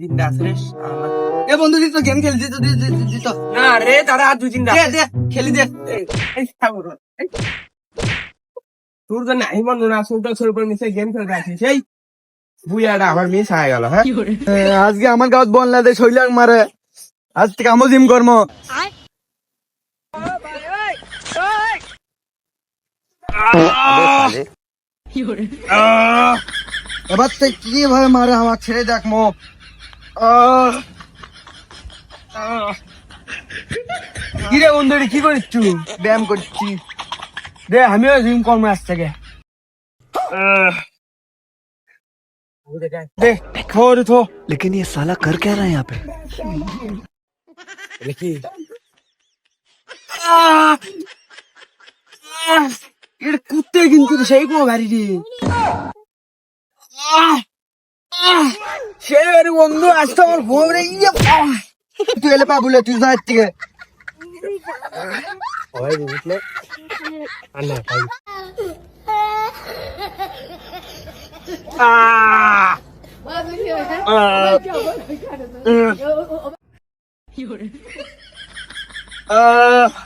তিনটা আছে রে এ বন্ধু দিত গেম খেলি দিত দিত না রে তারা আর দুই তিনটা দে দে খেলি দে এই ঠাকুর তোর জন্য আমি মনে না সুলতান উপর মিশে গেম খেলতে আসিস সেই বুইয়াটা আবার মিস হয়ে গেল হ্যাঁ আজকে আমার গাঁত বনলা দে শৈলাক মারে আজ থেকে আমও জিম কর্ম এবার তুই কিভাবে মারে আমার ছেড়ে দেখ মো কিরে বন্ধু কি করিস ব্যায়াম করছি দে আমিও জিম কর্ম আজ থেকে दे थोर थो लेकिन ये साला कर क्या रहा है यहाँ पे এটা কুত্তে কিন্তু সেই কোনো গাড়ি রে সে বন্ধু আজ তো আমার ঘুম রে তুই এলে পাবুলে তুই যাই থেকে ওই বুঝলে আনা ভাই আহ